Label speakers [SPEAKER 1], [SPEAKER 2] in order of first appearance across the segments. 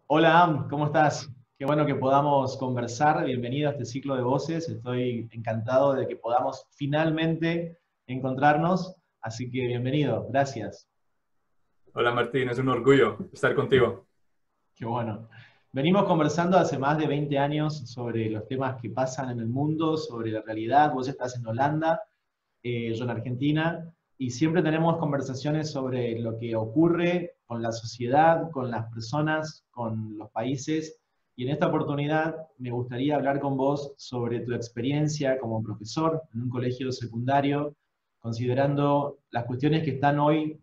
[SPEAKER 1] Hola, ¿cómo estás? Qué bueno que podamos conversar. Bienvenido a este ciclo de voces. Estoy encantado de que podamos finalmente encontrarnos. Así que bienvenido, gracias.
[SPEAKER 2] Hola Martín, es un orgullo estar contigo.
[SPEAKER 1] Qué bueno. Venimos conversando hace más de 20 años sobre los temas que pasan en el mundo, sobre la realidad. Vos estás en Holanda, yo en Argentina, y siempre tenemos conversaciones sobre lo que ocurre con la sociedad, con las personas, con los países. Y en esta oportunidad me gustaría hablar con vos sobre tu experiencia como profesor en un colegio secundario, considerando las cuestiones que están hoy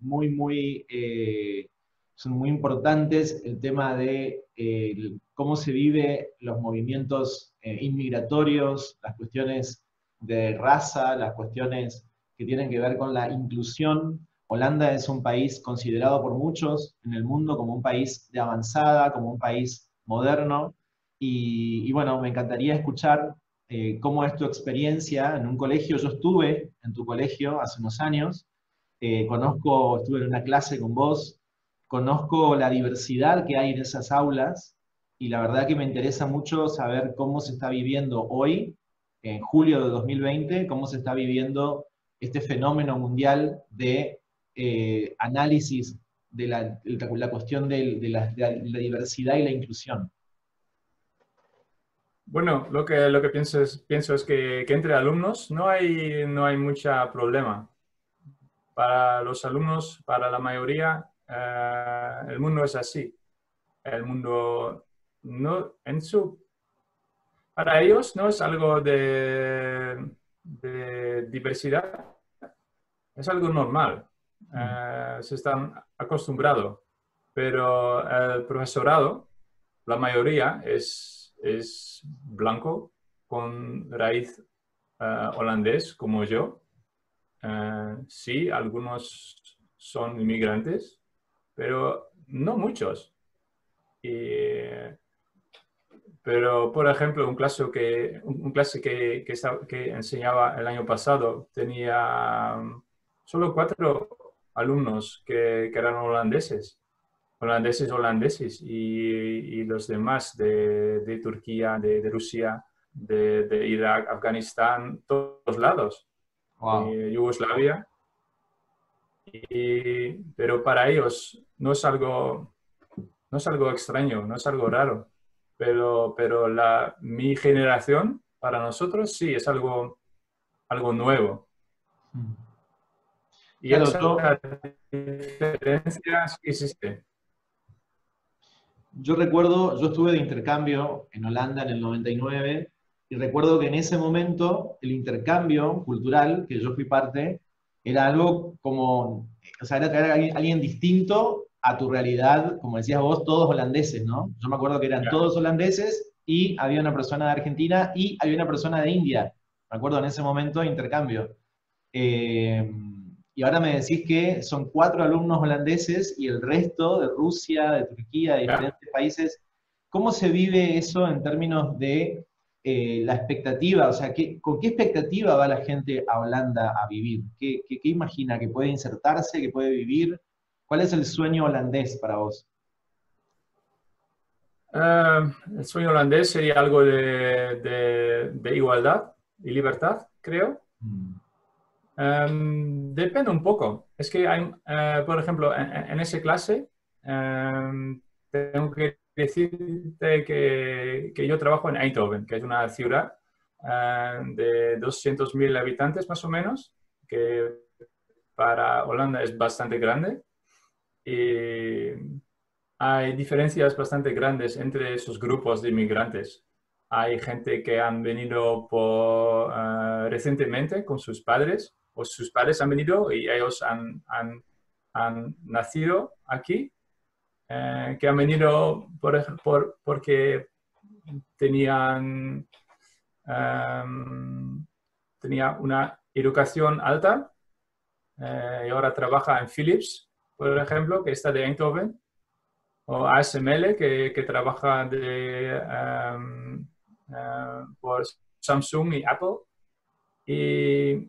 [SPEAKER 1] son muy importantes, el tema de cómo se vive los movimientos inmigratorios, las cuestiones de raza, las cuestiones que tienen que ver con la inclusión. Holanda es un país considerado por muchos en el mundo como un país de avanzada, como un país moderno. Y bueno, me encantaría escuchar cómo es tu experiencia en un colegio. Yo estuve en tu colegio hace unos años, estuve en una clase con vos, conozco la diversidad que hay en esas aulas y la verdad que me interesa mucho saber cómo se está viviendo hoy, en julio de 2020, cómo se está viviendo este fenómeno mundial de análisis de la cuestión de la diversidad y la inclusión.
[SPEAKER 2] Bueno, lo que pienso es que entre alumnos no hay mucho problema. Para los alumnos, para la mayoría, el mundo es así. El mundo no, para ellos no es algo de diversidad, es algo normal.
[SPEAKER 1] Mm.
[SPEAKER 2] Se están acostumbrados, pero el profesorado, la mayoría es blanco con raíz holandés como yo. Sí, algunos son inmigrantes, pero no muchos. Y, pero, por ejemplo, un clase que enseñaba el año pasado tenía solo 4 alumnos que eran holandeses y los demás de Turquía, de Rusia, de Irak, Afganistán, todos lados,
[SPEAKER 1] Wow.
[SPEAKER 2] Yugoslavia. Pero para ellos no es algo extraño, no es algo raro. Pero mi generación, para nosotros, sí, es algo nuevo.
[SPEAKER 1] Mm.
[SPEAKER 2] Y
[SPEAKER 1] Claro,
[SPEAKER 2] esa diferencia sí existe.
[SPEAKER 1] yo recuerdo, yo estuve de intercambio en Holanda en el 99 y recuerdo que en ese momento el intercambio cultural, que yo fui parte, era algo como, o sea, era traer a alguien distinto a tu realidad, como decías vos, todos holandeses, ¿no? Yo me acuerdo que eran
[SPEAKER 2] Ya.
[SPEAKER 1] todos holandeses y había una persona de Argentina y había una persona de India. Me acuerdo en ese momento de intercambio. Eh, y ahora me decís que son 4 alumnos holandeses y el resto de Rusia, de Turquía, de
[SPEAKER 2] Ya.
[SPEAKER 1] diferentes países. ¿Cómo se vive eso en términos de la expectativa? O sea, ¿con qué expectativa va la gente a Holanda a vivir? ¿Qué imagina? ¿Que puede insertarse? ¿Que puede vivir? ¿Cuál es el sueño holandés para vos?
[SPEAKER 2] El sueño holandés sería algo de igualdad y libertad, creo.
[SPEAKER 1] Mm.
[SPEAKER 2] Depende un poco. Es que hay, por ejemplo, en esa clase, tengo que decirte que yo trabajo en Eindhoven, que es una ciudad de 200.000 habitantes más o menos, que para Holanda es bastante grande. Y hay diferencias bastante grandes entre esos grupos de inmigrantes. Hay gente que han venido recientemente con sus padres, o sus padres han venido y ellos han nacido aquí, que han venido porque tenían, em, tenía una educación alta, y ahora trabaja en Philips, por ejemplo, que está de Eindhoven, o ASML, que trabaja por Samsung y Apple, y,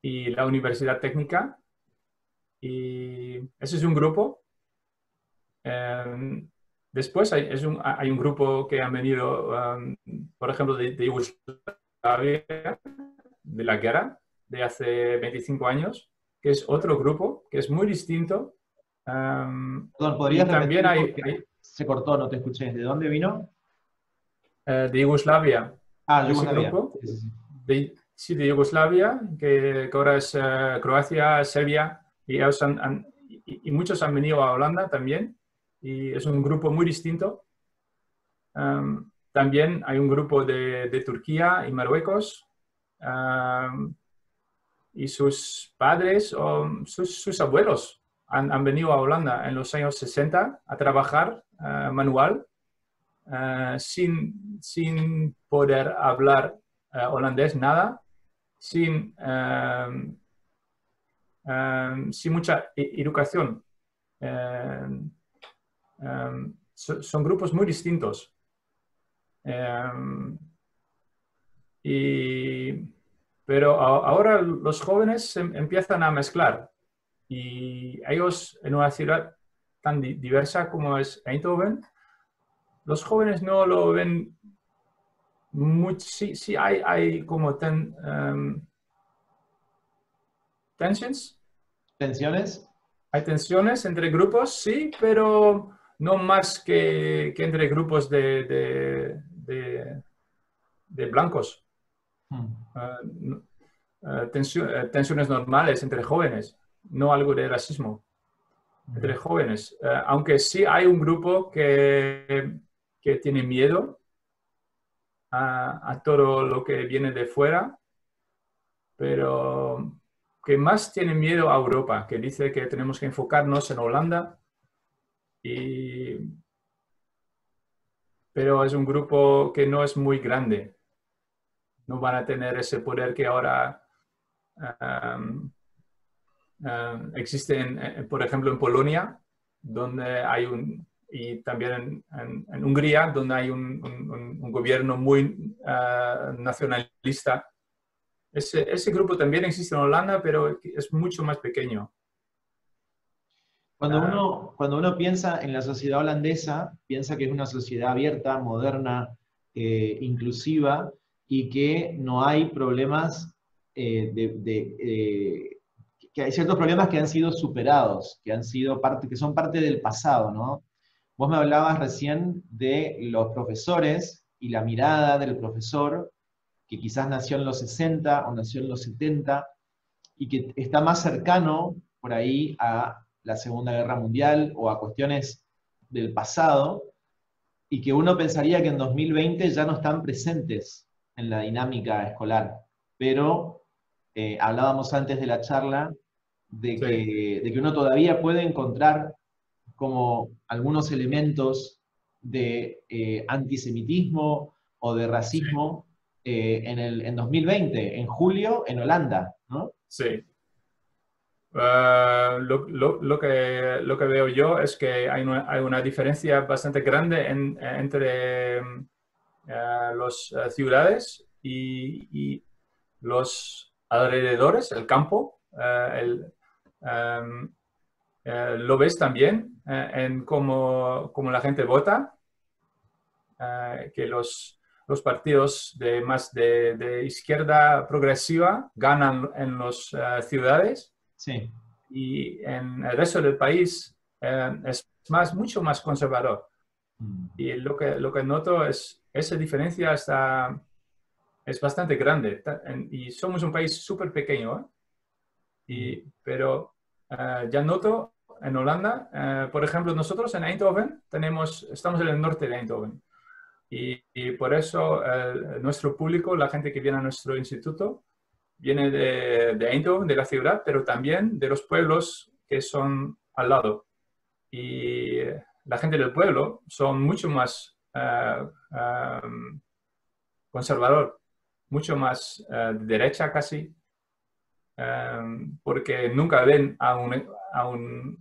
[SPEAKER 2] y la Universidad Técnica. Y ese es un grupo. Eh, Después hay un grupo que han venido, por ejemplo, de Yugoslavia, de la guerra, de hace 25 años, que es otro grupo que es muy distinto.
[SPEAKER 1] Perdón,
[SPEAKER 2] Y
[SPEAKER 1] ¿podrías
[SPEAKER 2] también
[SPEAKER 1] repetir porque se cortó, no te escuché? ¿De dónde vino?
[SPEAKER 2] de Yugoslavia,
[SPEAKER 1] Ah,
[SPEAKER 2] ese
[SPEAKER 1] Yugoslavia.
[SPEAKER 2] grupo,
[SPEAKER 1] Sí, sí, sí.
[SPEAKER 2] sí, de Yugoslavia, que ahora es Croacia, Serbia, y, y muchos han venido a Holanda también, y es un grupo muy distinto. También hay un grupo de Turquía y Marruecos, y sus padres o sus abuelos han venido a Holanda en los años 60 a trabajar manual, sin poder hablar holandés, nada, sin mucha educación. Son grupos muy distintos. Y, pero ahora los jóvenes se empiezan a mezclar y ellos en una ciudad tan diversa como es Eindhoven, los jóvenes no lo ven mucho. Sí, sí hay como tensions,
[SPEAKER 1] ¿Tensiones?
[SPEAKER 2] hay tensiones entre grupos, sí, pero no más que entre grupos de blancos.
[SPEAKER 1] Hmm.
[SPEAKER 2] Uh, tensiones normales entre jóvenes, no algo de racismo entre jóvenes. Aunque sí hay un grupo que tiene miedo a todo lo que viene de fuera, pero que más tiene miedo a Europa, que dice que tenemos que enfocarnos en Holanda, y, pero es un grupo que no es muy grande. No van a tener ese poder que ahora um, existe, por ejemplo, en Polonia, donde hay y también en Hungría, donde hay un gobierno muy nacionalista. Ese grupo también existe en Holanda, pero es mucho más pequeño.
[SPEAKER 1] Cuando uno piensa en la sociedad holandesa, piensa que es una sociedad abierta, moderna, inclusiva y que no hay problemas que hay ciertos problemas que han sido superados, que han sido parte, que son parte del pasado, ¿no? Vos me hablabas recién de los profesores y la mirada del profesor, que quizás nació en los 60 o nació en los 70 y que está más cercano por ahí a la Segunda Guerra Mundial o a cuestiones del pasado, y que uno pensaría que en 2020 ya no están presentes en la dinámica escolar. Pero hablábamos antes de la charla
[SPEAKER 2] Sí,
[SPEAKER 1] de que uno todavía puede encontrar como algunos elementos de antisemitismo o de
[SPEAKER 2] sí,
[SPEAKER 1] racismo en 2020, en julio, en Holanda, ¿no?
[SPEAKER 2] sí. Lo que veo yo es que hay una diferencia bastante grande entre las ciudades y los alrededores, el campo. Um, lo ves también en cómo la gente vota, que los partidos más de izquierda progresiva ganan en las ciudades,
[SPEAKER 1] Sí.
[SPEAKER 2] y en el resto del país es mucho más conservador.
[SPEAKER 1] Mm.
[SPEAKER 2] Y lo que noto es esa diferencia es bastante grande. Y somos un país súper pequeño, ¿eh?
[SPEAKER 1] Mm.
[SPEAKER 2] Pero ya noto en Holanda, por ejemplo, nosotros en Eindhoven estamos en el norte de Eindhoven. Y por eso nuestro público, la gente que viene a nuestro instituto, viene de Eindhoven, de la ciudad, pero también de los pueblos que son al lado. Y la gente del pueblo son mucho más conservador, mucho más de derecha casi, porque nunca ven um,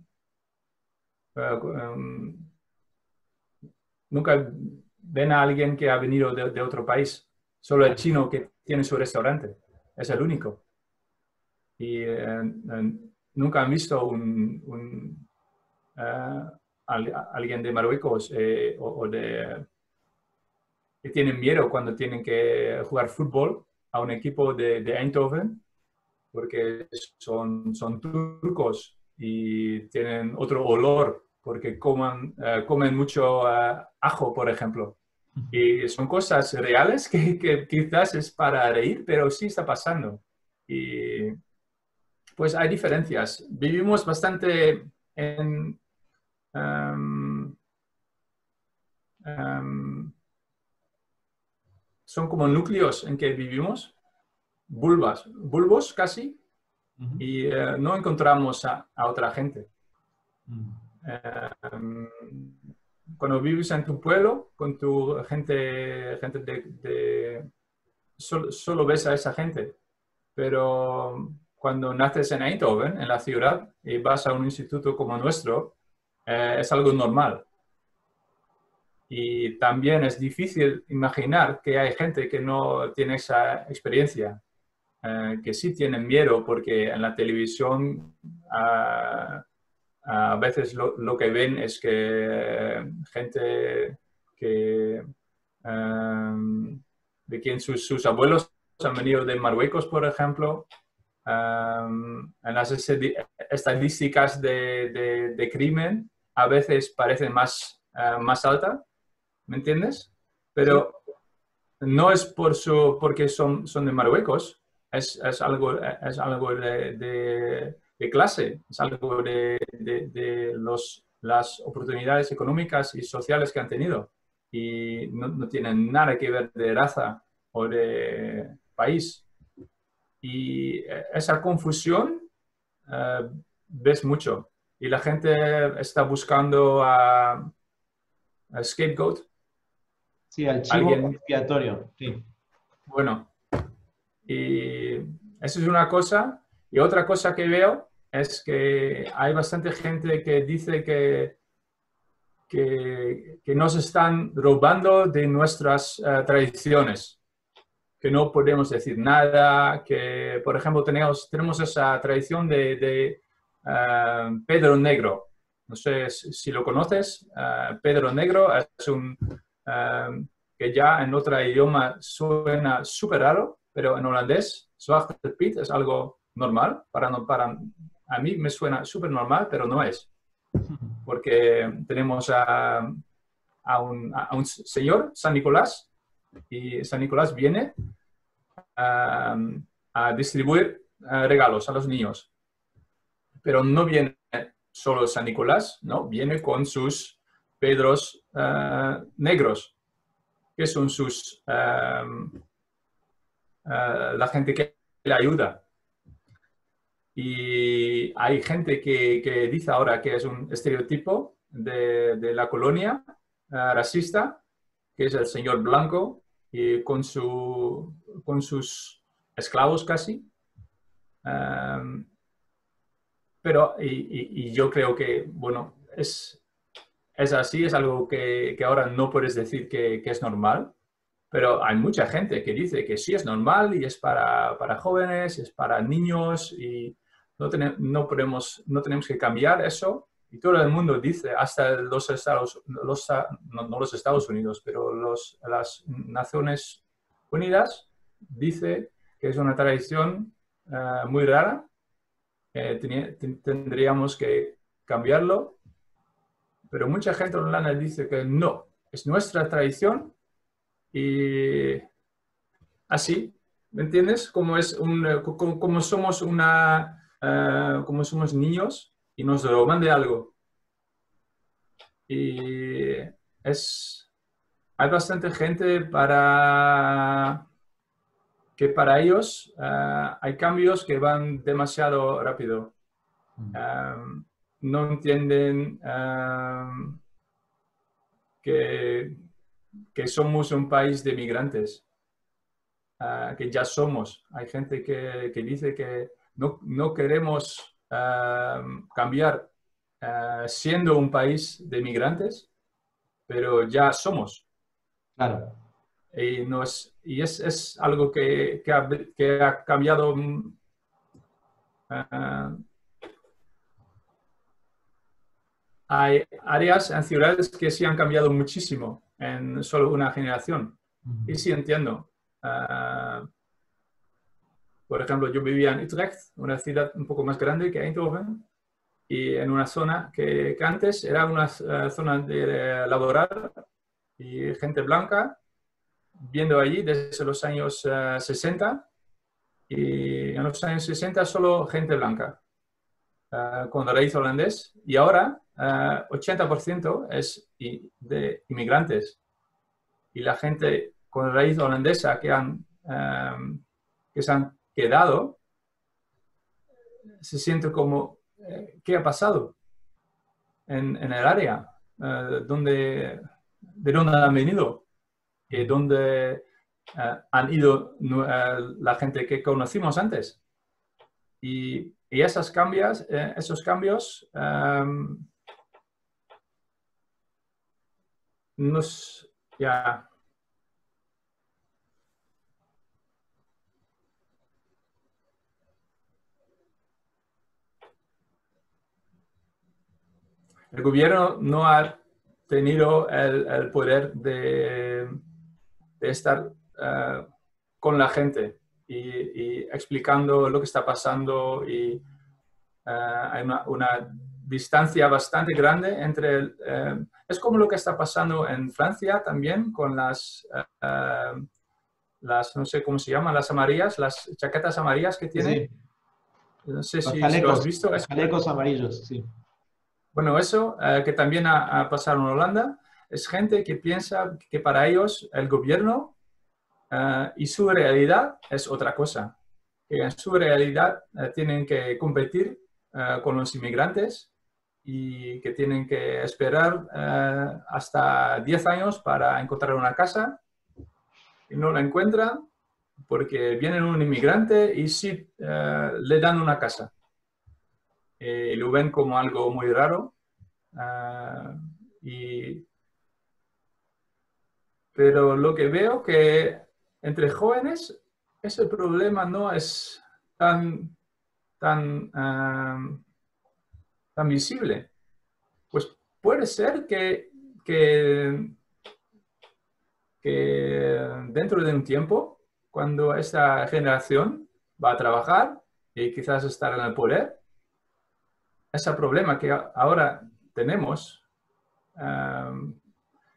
[SPEAKER 2] nunca ven a alguien que ha venido de otro país. Solo el chino que tiene su restaurante. Es el único. Y nunca han visto alguien de Marruecos que tienen miedo cuando tienen que jugar fútbol a un equipo de Eindhoven, porque son turcos y tienen otro olor, porque comen mucho ajo, por ejemplo. Y son cosas reales que quizás es para reír, pero sí está pasando. Y pues hay diferencias. Vivimos bastante en... um, um, son como núcleos en que vivimos, bulbos casi, y no encontramos a otra gente. Cuando vives en tu pueblo, con tu gente solo ves a esa gente. Pero cuando naces en Eindhoven, en la ciudad, y vas a un instituto como nuestro, es algo normal. Y también es difícil imaginar que hay gente que no tiene esa experiencia, que sí tienen miedo porque en la televisión a veces lo que ven es que gente que, de quien sus abuelos han venido de Marruecos, por ejemplo, en las estadísticas de crimen a veces parecen más altas, ¿me entiendes?
[SPEAKER 1] Sí.
[SPEAKER 2] Pero no es porque son de Marruecos, es algo de clase, es algo de las oportunidades económicas y sociales que han tenido. Y no tienen nada que ver de raza o de país. Y esa confusión ves mucho. Y la gente está buscando a scapegoat,
[SPEAKER 1] Sí, al chivo
[SPEAKER 2] alguien,
[SPEAKER 1] expiatorio. Sí.
[SPEAKER 2] bueno, y eso es una cosa. Y otra cosa que veo es que hay bastante gente que dice que nos están robando de nuestras tradiciones, que no podemos decir nada, que, por ejemplo, tenemos esa tradición de Pedro Negro. No sé si lo conoces. Pedro Negro es que ya en otro idioma suena súper raro, pero en holandés, Zwarte Piet es algo normal. A mí me suena súper normal, pero no es. Porque tenemos a un señor, San Nicolás, y San Nicolás viene a distribuir regalos a los niños. Pero no viene solo San Nicolás, ¿no? Viene con sus Pedros negros, que son la gente que le ayuda. Y hay gente que dice ahora que es un estereotipo de la colonia racista, que es el señor blanco y con sus esclavos casi. Pero yo creo que, bueno, es así, es algo que ahora no puedes decir que es normal, pero hay mucha gente que dice que sí es normal y es para jóvenes, es para niños y no tenemos que cambiar eso. Y todo el mundo dice, hasta los Estados, no los Estados Unidos, pero las Naciones Unidas, dice que es una tradición muy rara, tendríamos que cambiarlo, pero mucha gente online dice que no, es nuestra tradición y así, ¿me entiendes? Como somos como somos niños y nos roban de algo. Y hay bastante gente que para ellos hay cambios que van demasiado rápido. No entienden que somos un país de migrantes. Que ya somos. Hay gente que dice que no queremos cambiar siendo un país de migrantes, pero ya somos.
[SPEAKER 1] Claro.
[SPEAKER 2] Es algo que ha cambiado hay áreas en ciudades que sí han cambiado muchísimo en solo una generación. Y sí entiendo. Por ejemplo, yo vivía en Utrecht, una ciudad un poco más grande que Eindhoven, y en una zona que antes era una zona de laboral y gente blanca, viendo allí desde los años 60, y en los años 60 solo gente blanca, con raíz holandés, y ahora 80% es de inmigrantes. Y la gente con raíz holandesa que se han quedado, se siente como, ¿qué ha pasado en el área? ¿De dónde han venido? ¿Dónde han ido la gente que conocimos antes? Y esos cambios nos, ya, el gobierno no ha tenido el poder de estar con la gente y explicando lo que está pasando, y hay una distancia bastante grande entre es como lo que está pasando en Francia también con no sé cómo se llaman, las amarillas, las chaquetas amarillas que
[SPEAKER 1] Sí,
[SPEAKER 2] tienen.
[SPEAKER 1] sí.
[SPEAKER 2] No sé si lo has visto.
[SPEAKER 1] Los chalecos amarillos, sí.
[SPEAKER 2] Bueno, eso que también ha pasado en Holanda, es gente que piensa que para ellos el gobierno y su realidad es otra cosa. Que en su realidad tienen que competir con los inmigrantes y que tienen que esperar hasta 10 años para encontrar una casa, y no la encuentran porque viene un inmigrante y sí le dan una casa. Y lo ven como algo muy raro. Y Pero lo que veo que entre jóvenes ese problema no es tan, tan, tan visible. Pues puede ser que, que dentro de un tiempo, cuando esta generación va a trabajar y quizás estar en el poder, ese problema que ahora tenemos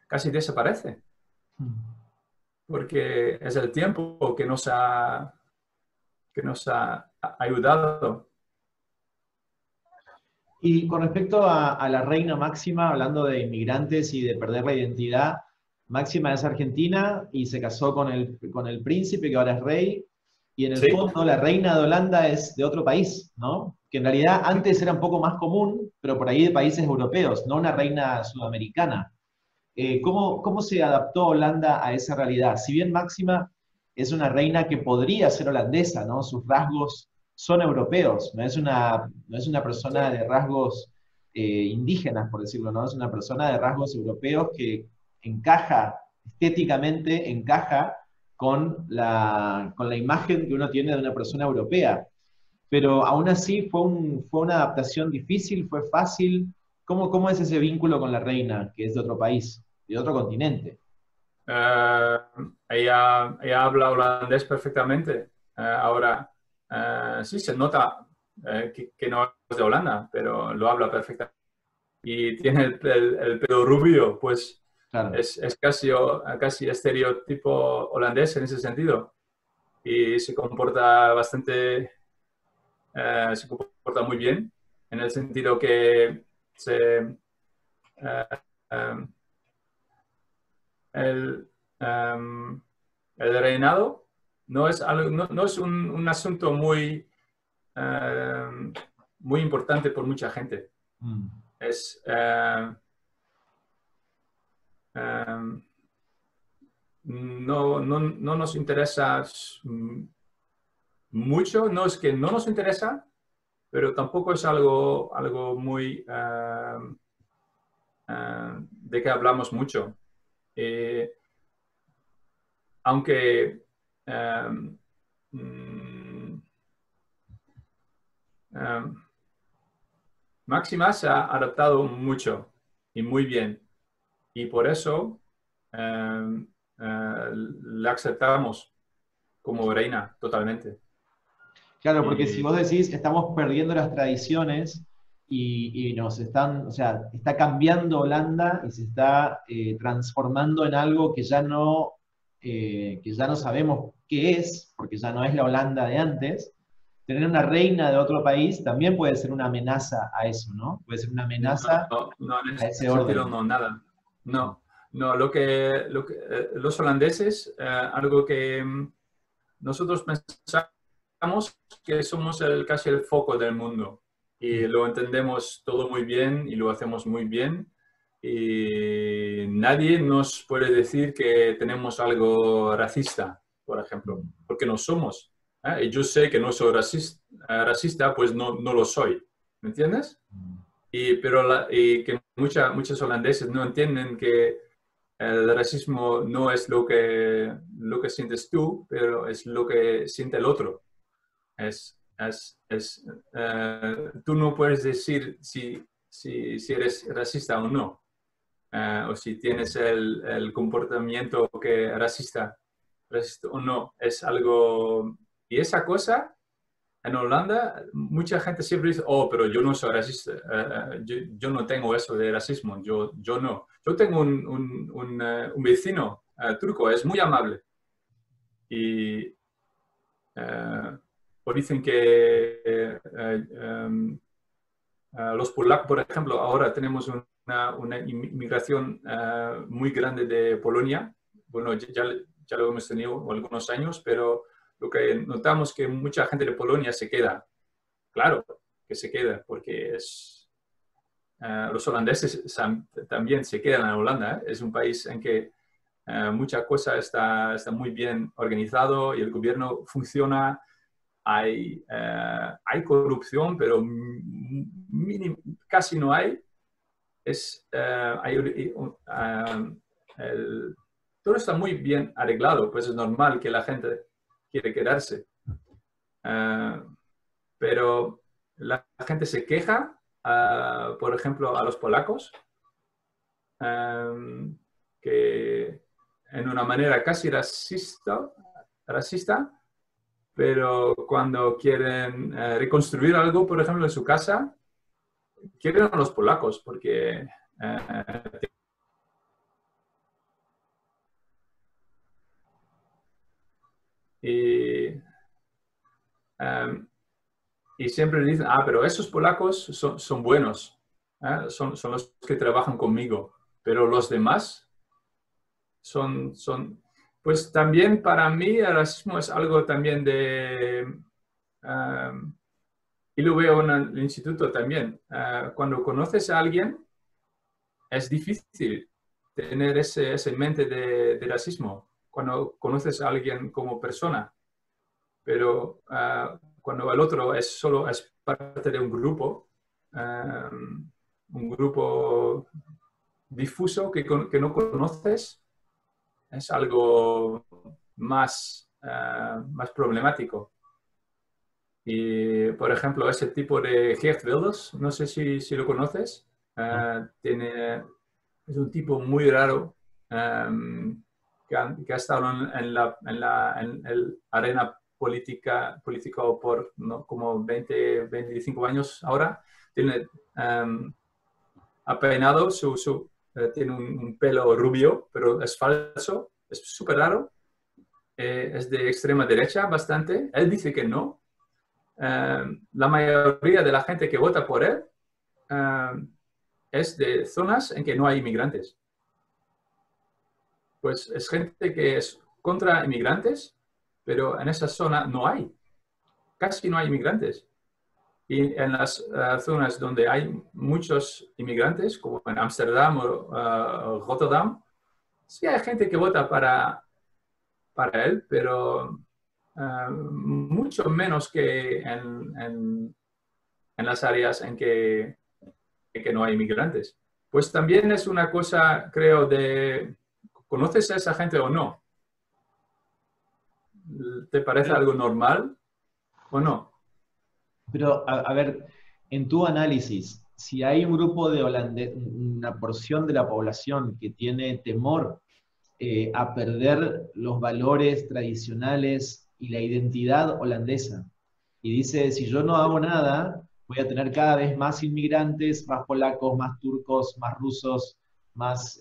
[SPEAKER 2] casi desaparece, porque es el tiempo que nos ha ayudado.
[SPEAKER 1] Y con respecto a la reina Máxima, hablando de inmigrantes y de perder la identidad, Máxima es argentina y se casó con el príncipe que ahora es rey. Y en el
[SPEAKER 2] Sí.
[SPEAKER 1] fondo la reina de Holanda es de otro país, ¿no? Que en realidad antes era un poco más común, pero por ahí de países europeos, no una reina sudamericana. ¿Cómo se adaptó Holanda a esa realidad? Si bien Máxima es una reina que podría ser holandesa, ¿no? Sus rasgos son europeos, no es una persona de rasgos indígenas, por decirlo, ¿no? Es una persona de rasgos europeos que encaja, estéticamente encaja con la imagen que uno tiene de una persona europea. Pero aún así fue una adaptación difícil, fue fácil. ¿Cómo es ese vínculo con la reina, que es de otro país, de otro continente?
[SPEAKER 2] Eh, ella habla holandés perfectamente. Ahora, sí se nota que no es de Holanda, pero lo habla perfectamente. Y tiene el pelo rubio, pues
[SPEAKER 1] Claro.
[SPEAKER 2] es casi estereotipo holandés en ese sentido. Y se comporta muy bien, en el sentido que eh, eh, el, um, el reinado no es un asunto muy importante por mucha gente.
[SPEAKER 1] Mm.
[SPEAKER 2] Es, no nos interesa mucho, no es que no nos interesa, pero tampoco es algo muy de que hablamos mucho. Eh, aunque um, um, Máxima se ha adaptado mucho y muy bien. Y por eso la aceptamos como reina totalmente.
[SPEAKER 1] Claro, porque si
[SPEAKER 2] Y
[SPEAKER 1] vos decís, estamos perdiendo las tradiciones y nos están, o sea, está cambiando Holanda y se está transformando en algo que ya no sabemos qué es, porque ya no es la Holanda de antes. Tener una reina de otro país también puede ser una amenaza a eso, ¿no? Puede ser una
[SPEAKER 2] no,
[SPEAKER 1] amenaza
[SPEAKER 2] no, en
[SPEAKER 1] a
[SPEAKER 2] ese
[SPEAKER 1] ese
[SPEAKER 2] sentido
[SPEAKER 1] orden.
[SPEAKER 2] no, nada. No, no, los holandeses, algo que nosotros pensamos que somos casi el foco del mundo y lo entendemos todo muy bien y lo hacemos muy bien y nadie nos puede decir que tenemos algo racista, por ejemplo, porque no somos. Y yo sé que no soy racista, pues no lo soy. ¿Me entiendes? Y que muchos holandeses no entienden que el racismo no es lo que sientes tú, pero es lo que siente el otro. Tú no puedes decir si eres racista o no, o si tienes el comportamiento que racista o no. Es algo... Y esa cosa en Holanda, mucha gente siempre dice, oh, pero yo no soy racista, yo no tengo eso de racismo, yo no. Yo tengo un vecino turco, es muy amable. Y pues dicen que los polacos, por ejemplo, ahora tenemos una inmigración muy grande de Polonia. Bueno, ya lo hemos tenido algunos años, pero lo que notamos es que mucha gente de Polonia se queda. Claro que se queda, porque los holandeses también se quedan en Holanda. Es un país en que mucha cosa está muy bien organizado y el gobierno funciona. Hay corrupción, pero casi no hay. El, todo está muy bien arreglado, pues es normal que la gente quiere quedarse. Pero la gente se queja, por ejemplo, a los polacos, que en una manera casi racista, pero cuando quieren reconstruir algo, por ejemplo, en su casa, quieren a los polacos, porque y, um, y siempre dicen, pero esos polacos son buenos, son los que trabajan conmigo, pero los demás pues también para mí el racismo es algo también y lo veo en el instituto también, cuando conoces a alguien es difícil tener ese mente de racismo, cuando conoces a alguien como persona, pero cuando el otro solo es parte de un grupo difuso que no conoces, es algo más problemático. Y, por ejemplo, ese tipo de Geert Wilders, no sé si lo conoces, es un tipo muy raro que ha estado en el arena político por ¿no? como 25 años ahora. Ha peinado, tiene un pelo rubio, pero es falso, es súper raro. Es de extrema derecha bastante. Él dice que no. La mayoría de la gente que vota por él es de zonas en que no hay inmigrantes. Pues es gente que es contra inmigrantes, pero en esa zona no hay. Casi no hay inmigrantes. Y en las zonas donde hay muchos inmigrantes, como en Ámsterdam o Rotterdam, sí hay gente que vota para él, pero mucho menos que en las áreas en que no hay inmigrantes. Pues también es una cosa, creo, ¿conoces a esa gente o no? ¿Te parece algo normal o no?
[SPEAKER 1] Pero, a ver, en tu análisis, si hay un grupo de holandeses, una porción de la población que tiene temor a perder los valores tradicionales y la identidad holandesa, y dice, si yo no hago nada, voy a tener cada vez más inmigrantes, más polacos, más turcos, más rusos, más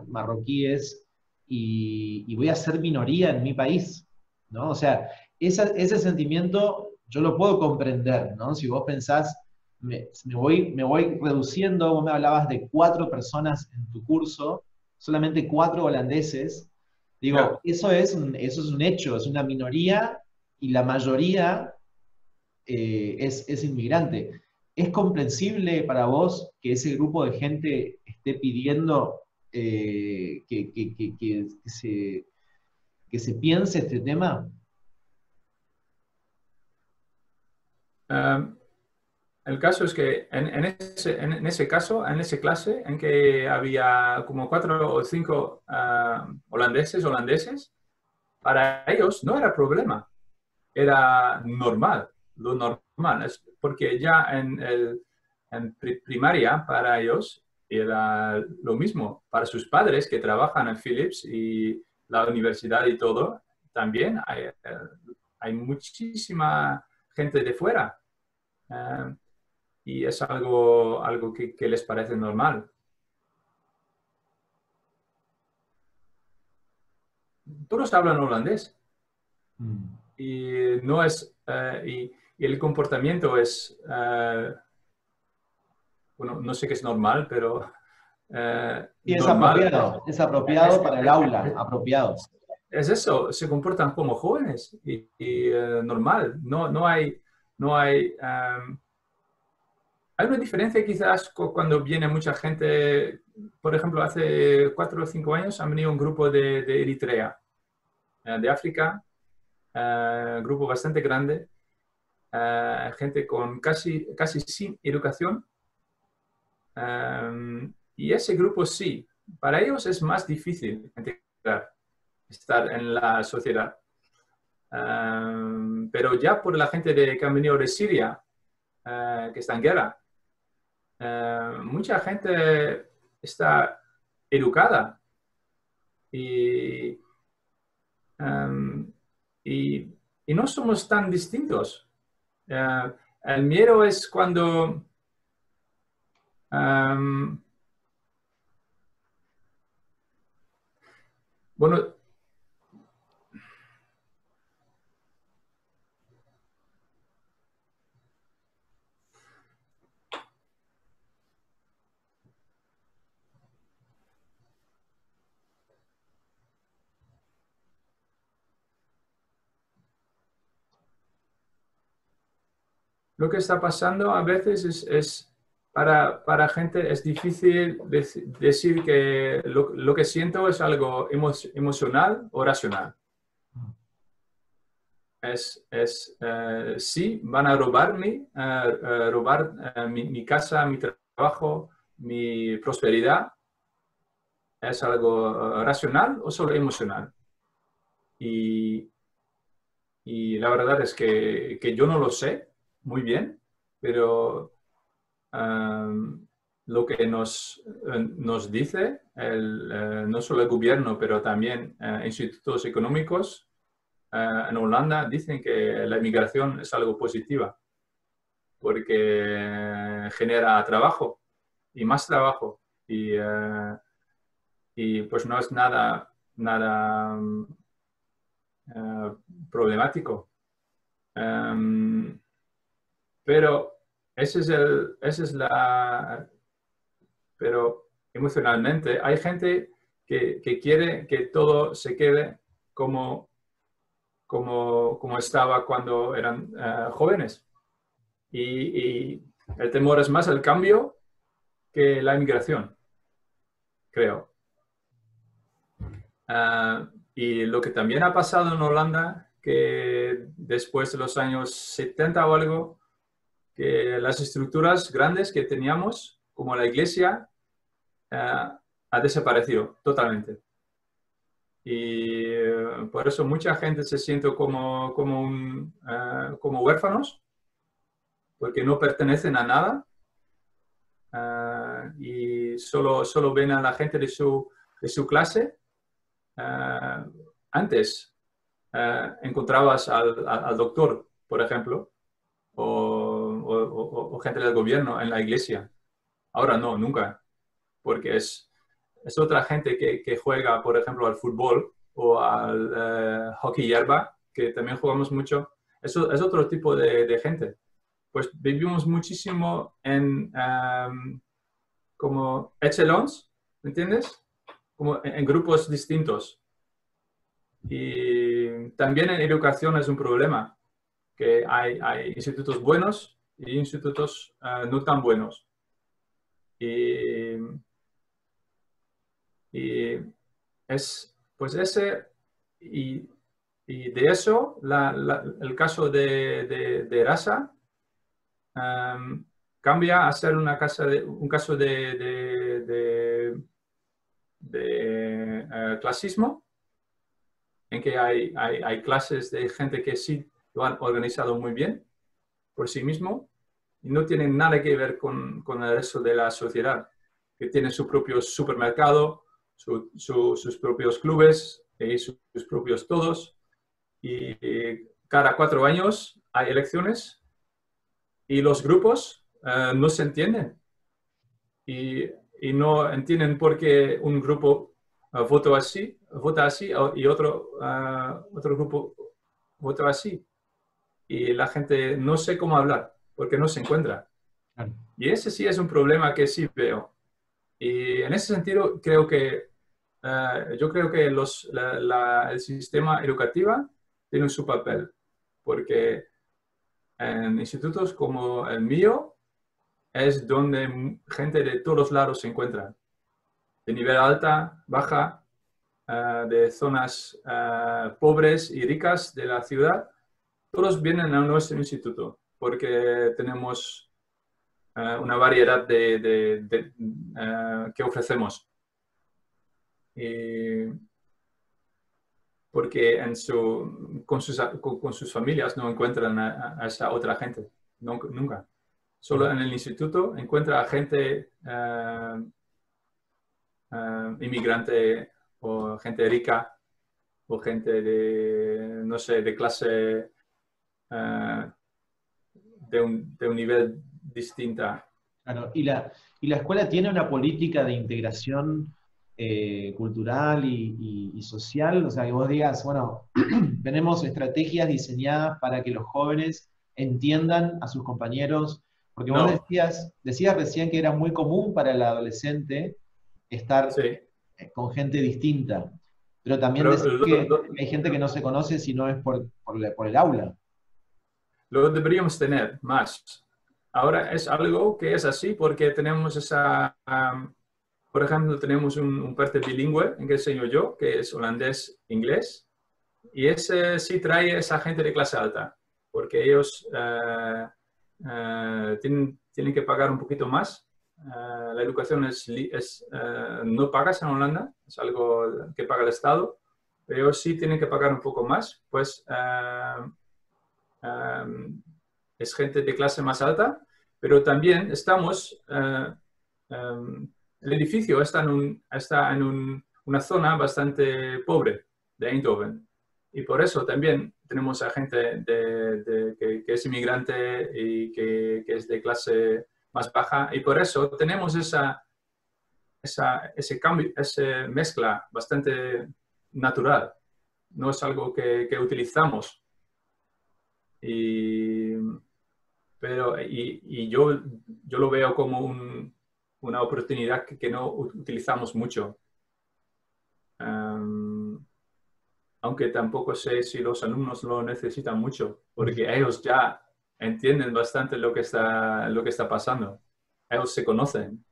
[SPEAKER 1] marroquíes, y voy a ser minoría en mi país, ¿no? O sea, ese sentimiento yo lo puedo comprender, ¿no? Si vos pensás, me voy reduciendo, vos me hablabas de 4 personas en tu curso, solamente 4 holandeses, digo,
[SPEAKER 2] Ya.
[SPEAKER 1] eso es un hecho, es una minoría y la mayoría es inmigrante. ¿Es comprensible para vos que ese grupo de gente esté pidiendo que se piense este tema?
[SPEAKER 2] Um, el caso es que en ese caso, en esa clase, en que había como 4 o 5 holandeses, para ellos no era problema, era normal, lo normal, es porque ya en primaria para ellos era lo mismo, para sus padres que trabajan en Philips y la universidad y todo, también hay muchísima gente de fuera. eh, y es algo que les parece normal. Todos hablan holandés
[SPEAKER 1] Mm.
[SPEAKER 2] y no es y el comportamiento es bueno, no sé qué es normal, pero
[SPEAKER 1] Sí,
[SPEAKER 2] normal
[SPEAKER 1] es apropiado para el aula, apropiado.
[SPEAKER 2] es eso, se comportan como jóvenes y normal. No hay, hay una diferencia quizás cuando viene mucha gente, por ejemplo, hace 4 o 5 años han venido un grupo de Eritrea, de África, grupo bastante grande, gente con casi sin educación. Y ese grupo sí, para ellos es más difícil integrar, estar en la sociedad. Pero ya por la gente que han venido de Siria, que está en guerra, mucha gente está educada y, um, y, y no somos tan distintos. El miedo es cuando um, bueno, lo que está pasando a veces es para gente es difícil decir que lo que siento es algo emocional o racional. Sí, van a robarme, robar mi casa, mi trabajo, mi prosperidad. ¿Es algo racional o solo emocional? Y, y la verdad es que yo no lo sé muy bien, pero lo que nos dice no solo el gobierno, pero también institutos económicos en Holanda dicen que la inmigración es algo positiva porque genera trabajo y más trabajo y pues no es nada problemático. Pero ese es pero emocionalmente hay gente que quiere que todo se quede como estaba cuando eran jóvenes. Y el temor es más el cambio que la inmigración, creo. Y lo que también ha pasado en Holanda, que después de los años 70 o algo, que las estructuras grandes que teníamos, como la iglesia, ha desaparecido totalmente. Y por eso mucha gente se siente como huérfanos, porque no pertenecen a nada. y solo ven a la gente de su clase. Antes encontrabas al doctor, por ejemplo, o gente del gobierno en la iglesia. Ahora no, nunca, porque es otra gente que juega, por ejemplo, al fútbol o al hockey hierba, que también jugamos mucho. Eso es otro tipo de gente. Pues vivimos muchísimo en como echelons, ¿me entiendes? Como en grupos distintos. Y también en educación es un problema, que hay institutos buenos y institutos no tan buenos. Y es, pues y de eso, el caso de Rasa cambia a ser un caso de clasismo, en que hay clases de gente que sí lo han organizado muy bien por sí mismo y no tienen nada que ver con el resto de la sociedad, que tiene su propio supermercado, sus propios clubes y sus propios todos. Y cada 4 años hay elecciones y los grupos no se entienden. Y no entienden por qué un grupo vota así y otro grupo vota así. Y la gente no sé cómo hablar porque no se encuentra.
[SPEAKER 1] Claro.
[SPEAKER 2] Y ese sí es un problema que sí veo. Y en ese sentido creo que yo creo que el sistema educativo tiene su papel, porque en institutos como el mío es donde gente de todos lados se encuentra, de nivel alta, baja, de zonas pobres y ricas de la ciudad. Todos vienen a nuestro instituto porque tenemos una variedad que ofrecemos. Porque con sus familias no encuentran a esa otra gente, nunca. Solo en el instituto encuentra a gente inmigrante o gente rica o gente de, no sé, de clase de un nivel distinta.
[SPEAKER 1] Claro, y la escuela tiene una política de integración cultural y social, o sea, que vos digas, bueno, tenemos estrategias diseñadas para que los jóvenes entiendan a sus compañeros, porque vos
[SPEAKER 2] No,
[SPEAKER 1] decías recién que era muy común para el adolescente estar
[SPEAKER 2] sí.
[SPEAKER 1] con gente distinta, pero también
[SPEAKER 2] Pero
[SPEAKER 1] decís que hay gente que no se conoce si no es por el aula.
[SPEAKER 2] lo deberíamos tener más. Ahora es algo que es así porque tenemos por ejemplo, tenemos un parte bilingüe en que enseño yo, que es holandés-inglés, y ese sí trae a esa gente de clase alta, porque ellos tienen que pagar un poquito más. La educación no pagas en Holanda, es algo que paga el Estado, pero ellos sí tienen que pagar un poco más, pues es gente de clase más alta, pero también el edificio está en una zona bastante pobre de Eindhoven. Y por eso también tenemos a gente que es inmigrante y que es de clase más baja. Y por eso tenemos ese cambio, esa mezcla bastante natural. No es algo que utilizamos. Y yo lo veo como una oportunidad que no utilizamos mucho. Aunque tampoco sé si los alumnos lo necesitan mucho, porque ellos ya entienden bastante lo que está pasando. Ellos se conocen.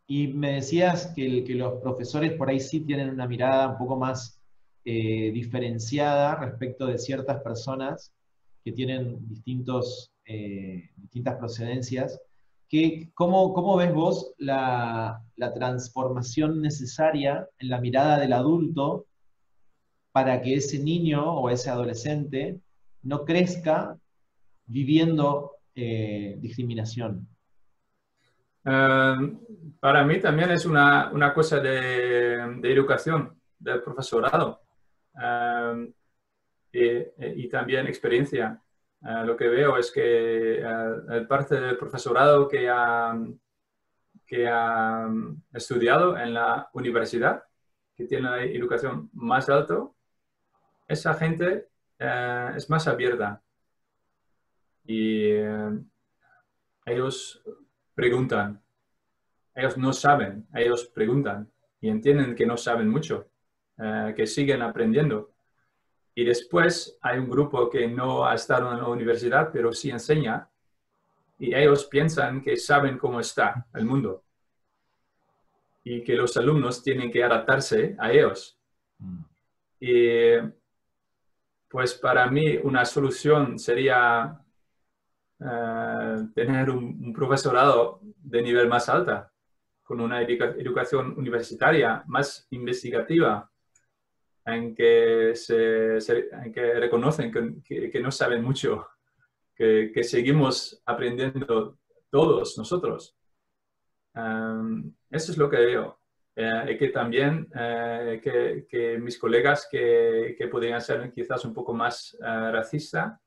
[SPEAKER 1] Y me decías que los profesores por ahí sí tienen una mirada un poco más diferenciada respecto de ciertas personas que tienen distintas procedencias. ¿Cómo ves vos la transformación necesaria en la mirada del adulto para que ese niño o ese adolescente no crezca viviendo discriminación?
[SPEAKER 2] Para mí también es una cosa de educación del profesorado y también experiencia. Lo que veo es que el parte del profesorado que ha estudiado en la universidad, que tiene la educación más alta, esa gente es más abierta y ellos preguntan. Ellos no saben, ellos preguntan y entienden que no saben mucho, que siguen aprendiendo. Y después hay un grupo que no ha estado en la universidad, pero sí enseña, y ellos piensan que saben cómo está el mundo y que los alumnos tienen que adaptarse a ellos. Y pues para mí una solución sería tener un profesorado de nivel más alto, con una educación universitaria más investigativa, en que, en que reconocen que no saben mucho, que seguimos aprendiendo todos nosotros. Eso es lo que veo. Y que también que mis colegas que podrían ser quizás un poco más racistas,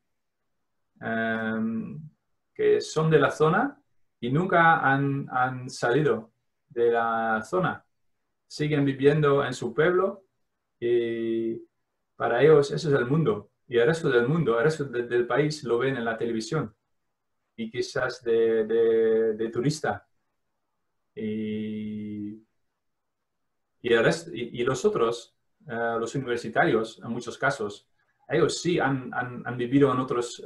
[SPEAKER 2] que son de la zona y nunca han salido de la zona. Siguen viviendo en su pueblo y para ellos eso es el mundo. Y el resto del mundo, el resto del país lo ven en la televisión y quizás de turista. Y los otros, los universitarios, en muchos casos, ellos sí han vivido en otras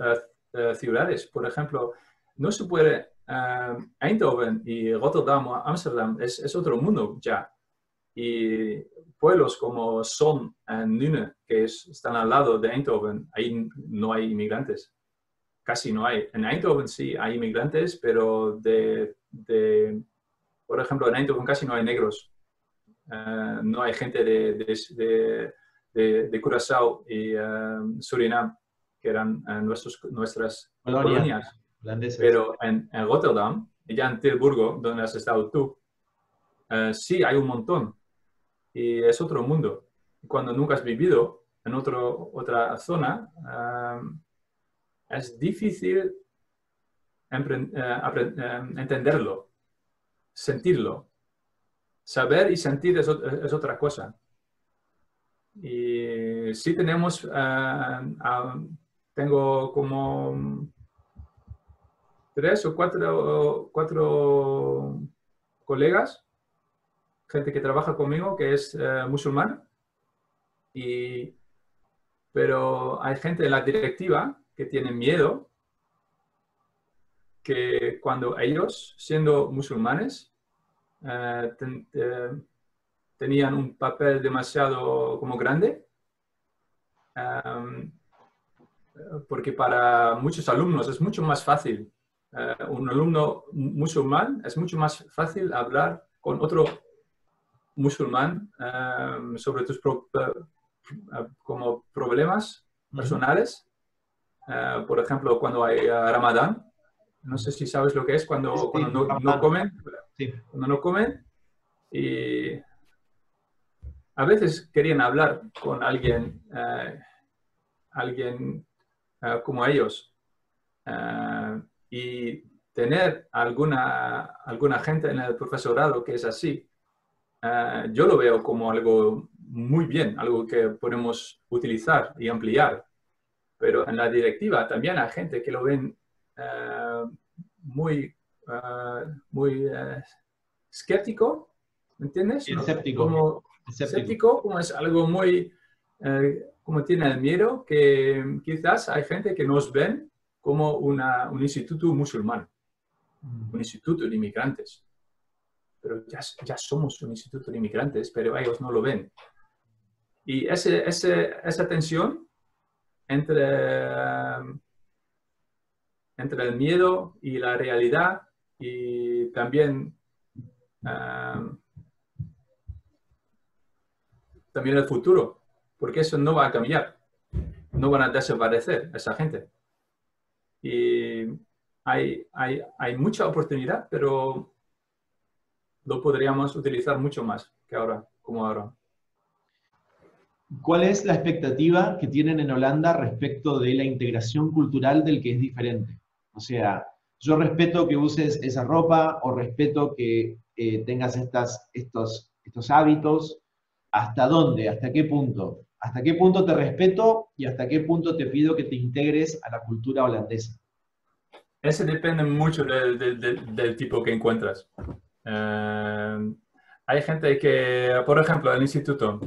[SPEAKER 2] ciudades. Por ejemplo, no se puede, Eindhoven y Rotterdam o Ámsterdam es otro mundo ya. Y pueblos como Son y Nune, que están al lado de Eindhoven, ahí no hay inmigrantes. Casi no hay. En Eindhoven sí hay inmigrantes, pero por ejemplo, en Eindhoven casi no hay negros. No hay gente de Curazao y Surinam, que eran nuestras colonias. Pero en Rotterdam, y ya en Tilburgo, donde has estado tú, sí hay un montón. Y es otro mundo. Cuando nunca has vivido en otra zona, es difícil entenderlo, sentirlo. Saber y sentir es otra cosa. Y sí tenemos, tengo como 3 o 4 colegas, gente que trabaja conmigo que es musulmán, pero hay gente en la directiva que tiene miedo que cuando ellos, siendo musulmanes, tenían un papel demasiado como grande, porque para muchos alumnos es mucho más fácil. Un alumno musulmán es mucho más fácil hablar con otro musulmán sobre tus como problemas personales. Por ejemplo, cuando hay Ramadán, no sé si sabes lo que es cuando no comen. Sí. Cuando no comen y a veces querían hablar con alguien como ellos y tener alguna gente en el profesorado que es así, yo lo veo como algo muy bien, algo que podemos utilizar y ampliar. Pero en la directiva también hay gente que lo ven muy escéptico, ¿me entiendes?
[SPEAKER 1] Escéptico.
[SPEAKER 2] Escéptico, como es algo muy, como tiene el miedo, que quizás hay gente que nos ven como un instituto musulmán, un instituto de inmigrantes. Pero ya somos un instituto de inmigrantes, pero ellos no lo ven. Y esa tensión entre el miedo y la realidad y también el futuro, porque eso no va a cambiar, no van a desaparecer esa gente. Y hay mucha oportunidad, pero lo podríamos utilizar mucho más que ahora, como ahora.
[SPEAKER 1] ¿Cuál es la expectativa que tienen en Holanda respecto de la integración cultural del que es diferente? O sea, yo respeto que uses esa ropa o respeto que tengas estos hábitos. ¿Hasta dónde? ¿Hasta qué punto? ¿Hasta qué punto te respeto y hasta qué punto te pido que te integres a la cultura holandesa?
[SPEAKER 2] Ese depende mucho del tipo que encuentras. Hay gente que, por ejemplo, en el instituto,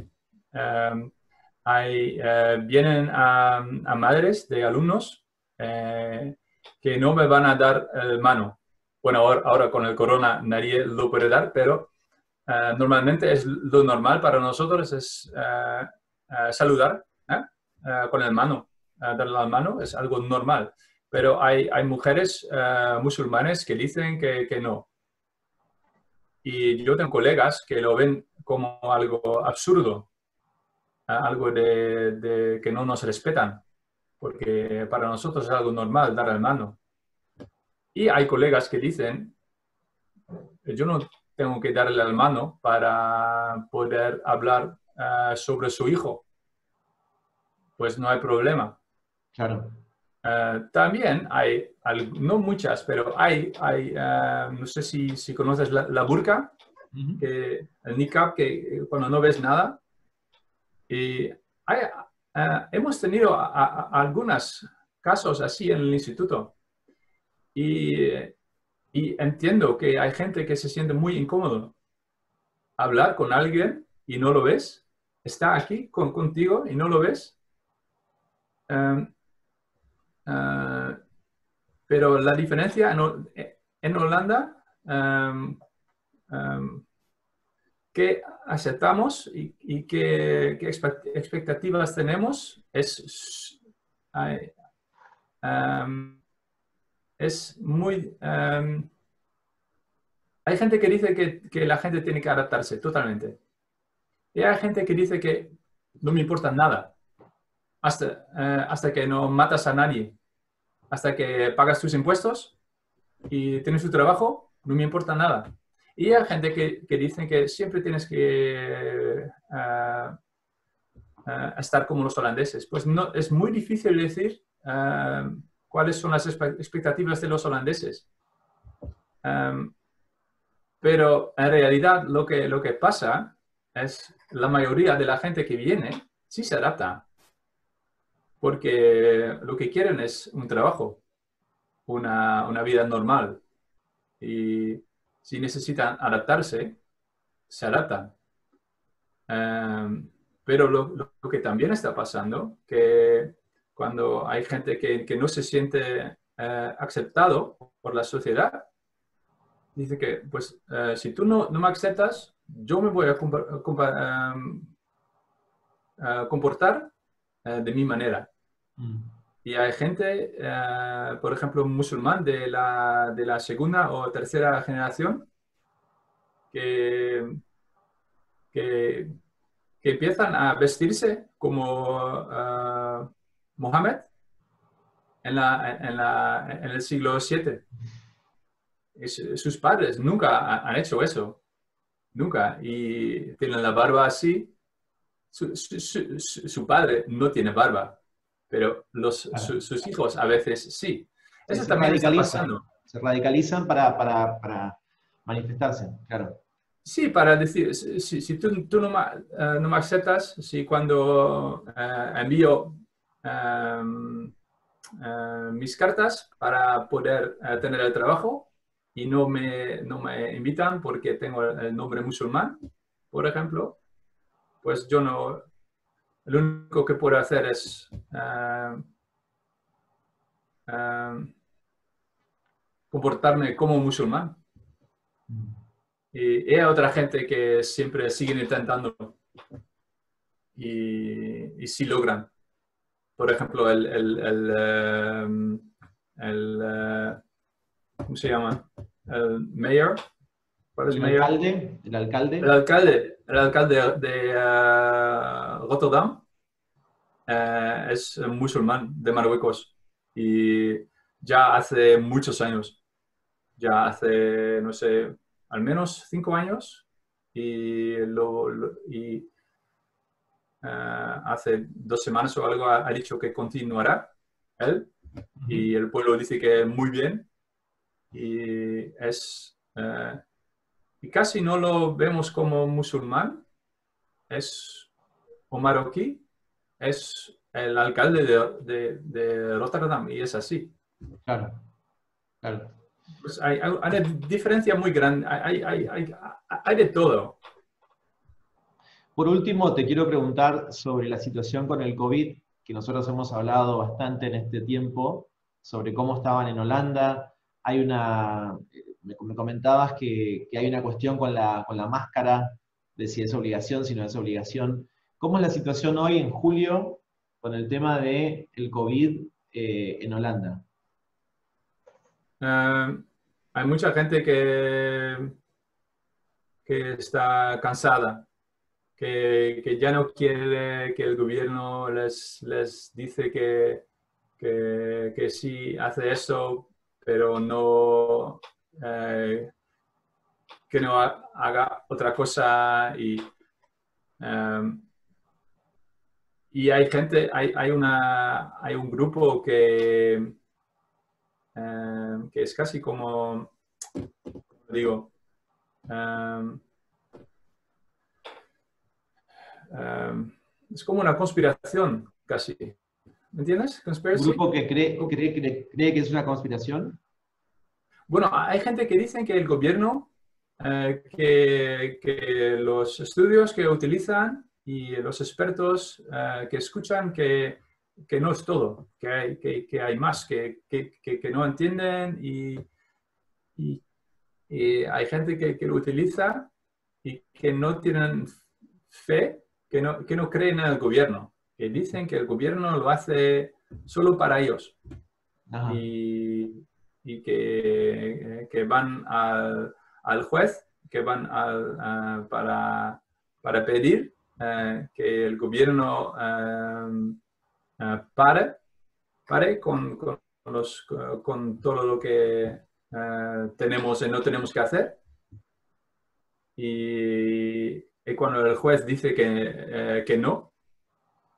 [SPEAKER 2] vienen a madres de alumnos que no me van a dar mano. Bueno, ahora con el corona nadie lo puede dar, pero normalmente es lo normal para nosotros es saludar con el mano. Darle la mano es algo normal. Pero hay mujeres musulmanes que dicen que no. Y yo tengo colegas que lo ven como algo absurdo, algo que no nos respetan, porque para nosotros es algo normal dar la mano. Y hay colegas que dicen, yo no tengo que darle la mano para poder hablar sobre su hijo, pues no hay problema.
[SPEAKER 1] Claro.
[SPEAKER 2] También hay, no muchas, pero no sé si conoces la burka, el niqab, que cuando no ves nada. Y hemos tenido algunos casos así en el instituto. Y entiendo que hay gente que se siente muy incómodo. Hablar con alguien y no lo ves, está aquí contigo y no lo ves. Um, uh, pero la diferencia en Holanda, que aceptamos y qué expectativas tenemos es muy... hay gente que dice que la gente tiene que adaptarse totalmente. Y hay gente que dice que no me importa nada hasta que no matas a nadie, hasta que pagas tus impuestos y tienes tu trabajo, no me importa nada. Y hay gente que dice que siempre tienes que estar como los holandeses. Pues no, es muy difícil decir cuáles son las expectativas de los holandeses. Pero en realidad lo que pasa es la mayoría de la gente que viene sí se adapta. Porque lo que quieren es un trabajo, una vida normal. Y si necesitan adaptarse, se adaptan. Pero lo que también está pasando, que cuando hay gente que no se siente aceptado por la sociedad, dice que, pues, si tú no me aceptas, yo me voy a comportar de mi manera. Y hay gente, por ejemplo, musulmán de la segunda o tercera generación, que empiezan a vestirse como Mohammed en el siglo VII. Sus padres nunca han hecho eso, nunca. Y tienen la barba así. Su padre no tiene barba, pero sus hijos a veces sí. Eso también está pasando.
[SPEAKER 1] Se radicalizan para manifestarse, claro.
[SPEAKER 2] Sí, para decir, si tú no me aceptas, si cuando envío mis cartas para poder tener el trabajo y no me invitan porque tengo el nombre musulmán, por ejemplo, pues yo no, lo único que puedo hacer es comportarme como musulmán. Y hay otra gente que siempre siguen intentando y sí logran. Por ejemplo, ¿cómo se llama? El mayor. ¿Cuál es
[SPEAKER 1] ¿El
[SPEAKER 2] mayor?
[SPEAKER 1] alcalde? ¿El alcalde?
[SPEAKER 2] El alcalde de Rotterdam es musulmán de Marruecos y ya hace muchos años, ya hace, no sé, al menos 5 años y hace 2 semanas o algo ha dicho que continuará él y el pueblo dice que muy bien y y casi no lo vemos como musulmán, es o marroquí, es el alcalde de Rotterdam y es así.
[SPEAKER 1] Claro, claro.
[SPEAKER 2] Pues hay una diferencia muy grande, hay de todo.
[SPEAKER 1] Por último, te quiero preguntar sobre la situación con el COVID, que nosotros hemos hablado bastante en este tiempo, sobre cómo estaban en Holanda. Me comentabas que hay una cuestión con la máscara, de si es obligación, si no es obligación. ¿Cómo es la situación hoy en julio con el tema del COVID en Holanda?
[SPEAKER 2] Hay mucha gente que está cansada, que ya no quiere que el gobierno les dice que sí hace eso, pero no, que no haga otra cosa. Y hay gente, hay un grupo que es casi como, digo, es como una conspiración, casi. ¿Me entiendes?
[SPEAKER 1] ¿Un
[SPEAKER 2] Conspiracy.
[SPEAKER 1] grupo que cree que es una conspiración?
[SPEAKER 2] Bueno, hay gente que dice que el gobierno, que los estudios que utilizan y los expertos que escuchan que no es todo, que hay más, que no entienden y hay gente que lo utiliza y que no tienen fe, que no creen en el gobierno, que dicen que el gobierno lo hace solo para ellos
[SPEAKER 1] Ajá.
[SPEAKER 2] y que van al juez, que van para pedir que el gobierno pare con todo lo que tenemos y no tenemos que hacer. Y cuando el juez dice que no,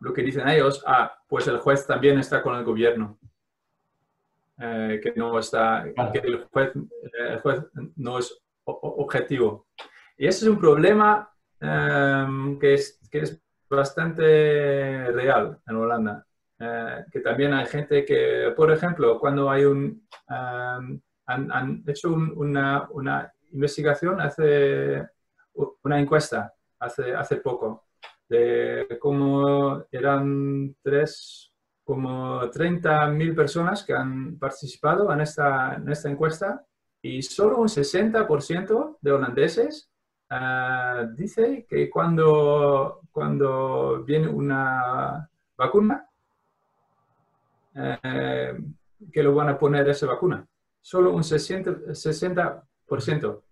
[SPEAKER 2] lo que dicen ellos, pues el juez también está con el gobierno. Que no está, que el juez no es objetivo. Y ese es un problema que es bastante real en Holanda. Que también hay gente que, por ejemplo, cuando hay han hecho una investigación, una encuesta hace poco, de cómo eran como 30.000 personas que han participado en esta encuesta y solo un 60% de holandeses dice que cuando viene una vacuna, que lo van a poner esa vacuna. Solo un 60%.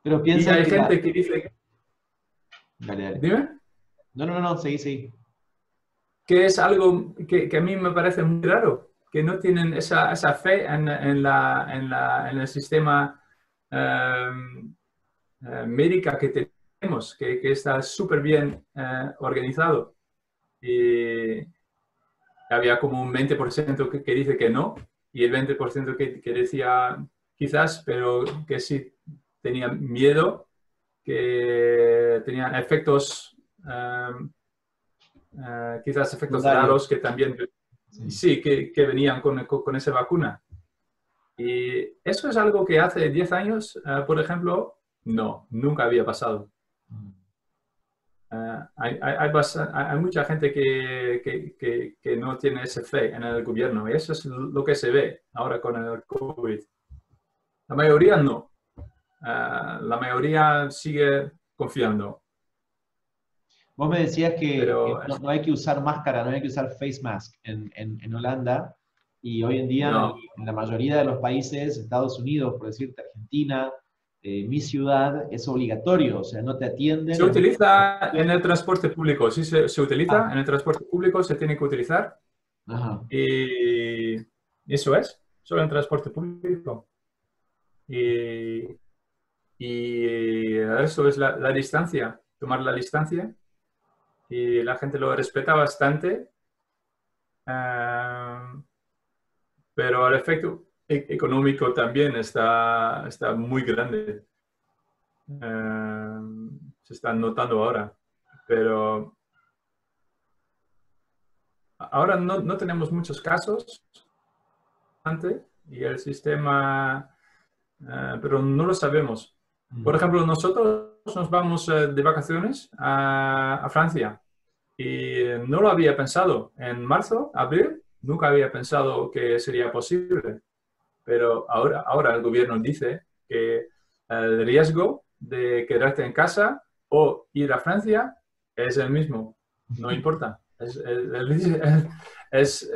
[SPEAKER 1] Pero
[SPEAKER 2] Y
[SPEAKER 1] piensa
[SPEAKER 2] hay
[SPEAKER 1] que
[SPEAKER 2] gente que dice...
[SPEAKER 1] Dale, dale.
[SPEAKER 2] Dime.
[SPEAKER 1] No, seguí.
[SPEAKER 2] Que es algo que a mí me parece muy raro, que no tienen esa fe en el sistema médico que tenemos, que está súper bien organizado. Y había como un 20% que dice que no, y el 20% que decía quizás, pero que sí tenía miedo, que tenían efectos... quizás efectos raros que también sí, que venían con esa vacuna. Y eso es algo que hace 10 años, por ejemplo, no, nunca había pasado. Hay mucha gente que no tiene esa fe en el gobierno y eso es lo que se ve ahora con el COVID. La mayoría no. La mayoría sigue confiando.
[SPEAKER 1] Vos me decías que
[SPEAKER 2] Pero
[SPEAKER 1] no hay que usar máscara, no hay que usar face mask en Holanda, y hoy en día
[SPEAKER 2] no.
[SPEAKER 1] en la mayoría de los países, Estados Unidos, por decirte Argentina, mi ciudad, es obligatorio, o sea, no te atienden.
[SPEAKER 2] Se utiliza en el transporte público, sí se utiliza,
[SPEAKER 1] Ah.
[SPEAKER 2] en el transporte público se tiene que utilizar.
[SPEAKER 1] Ajá.
[SPEAKER 2] Y eso es, solo en transporte público. Y Y eso es la distancia, tomar la distancia. Y la gente lo respeta bastante, pero el efecto económico también está muy grande. Se está notando ahora, pero ahora no tenemos muchos casos y el sistema, pero no lo sabemos. Por ejemplo, nosotros nos vamos de vacaciones a Francia y no lo había pensado. En marzo, abril, nunca había pensado que sería posible. Pero ahora el gobierno dice que el riesgo de quedarte en casa o ir a Francia es el mismo, no importa. Es,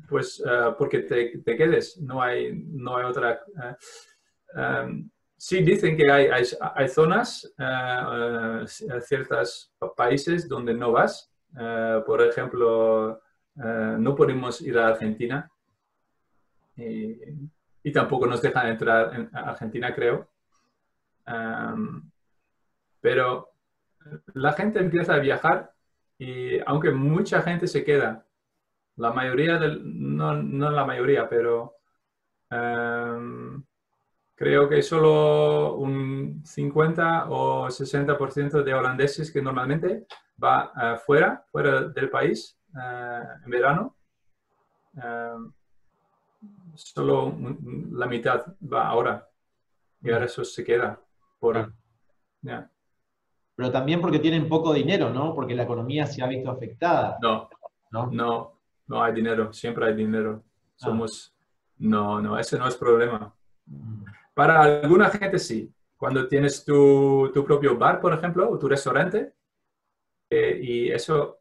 [SPEAKER 2] pues porque te quedes, no hay otra. Sí dicen que hay zonas, ciertos países donde no vas. Por ejemplo, no podemos ir a Argentina y tampoco nos dejan entrar en Argentina, creo. Pero la gente empieza a viajar y aunque mucha gente se queda, la mayoría, no la mayoría, pero creo que solo un 50 o 60% de holandeses que normalmente va fuera del país en verano. Solo la mitad va ahora y ahora eso se queda
[SPEAKER 1] Claro.
[SPEAKER 2] yeah.
[SPEAKER 1] Pero también porque tienen poco dinero, ¿no? Porque la economía se ha visto afectada,
[SPEAKER 2] No,
[SPEAKER 1] ¿no?
[SPEAKER 2] no hay dinero, siempre hay dinero.
[SPEAKER 1] Ah.
[SPEAKER 2] No, ese no es problema.
[SPEAKER 1] Mm.
[SPEAKER 2] Para alguna gente sí. Cuando tienes tu propio bar, por ejemplo, o tu restaurante, y eso,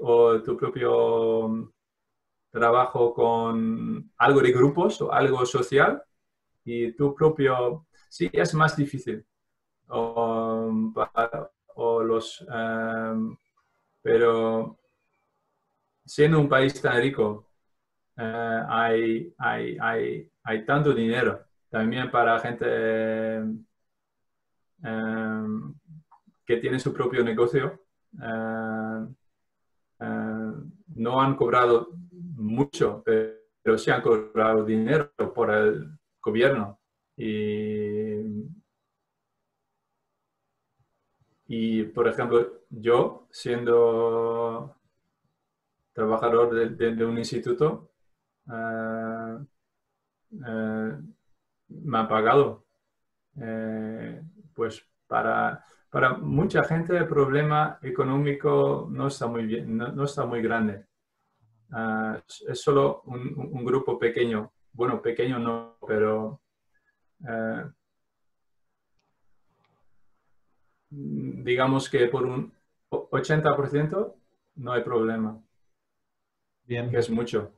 [SPEAKER 2] o tu propio trabajo con algo de grupos o algo social, y tu propio, sí, es más difícil. O los, pero siendo un país tan rico, hay tanto dinero también para gente que tiene su propio negocio. No han cobrado mucho, pero sí han cobrado dinero por el gobierno. Por ejemplo, yo, siendo trabajador de un instituto, me han pagado. Pues para mucha gente el problema económico no está muy bien, no está muy grande. Es solo un grupo pequeño. Bueno, pequeño no, pero digamos que por un 80% no hay problema,
[SPEAKER 1] Bien.
[SPEAKER 2] que es mucho.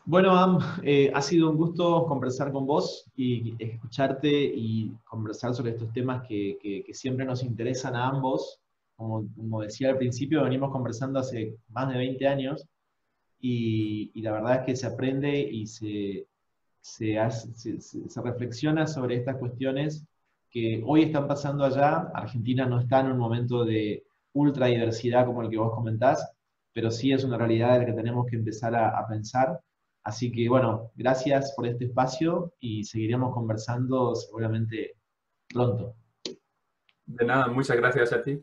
[SPEAKER 1] Bueno, Am, ha sido un gusto conversar con vos y escucharte y conversar sobre estos temas que siempre nos interesan a ambos. Como decía al principio, venimos conversando hace más de 20 años y la verdad es que se aprende y se reflexiona sobre estas cuestiones que hoy están pasando allá. Argentina no está en un momento de ultradiversidad como el que vos comentás, pero sí es una realidad de la que tenemos que empezar a pensar. Así que bueno, gracias por este espacio y seguiremos conversando seguramente pronto.
[SPEAKER 2] De nada, muchas gracias a ti.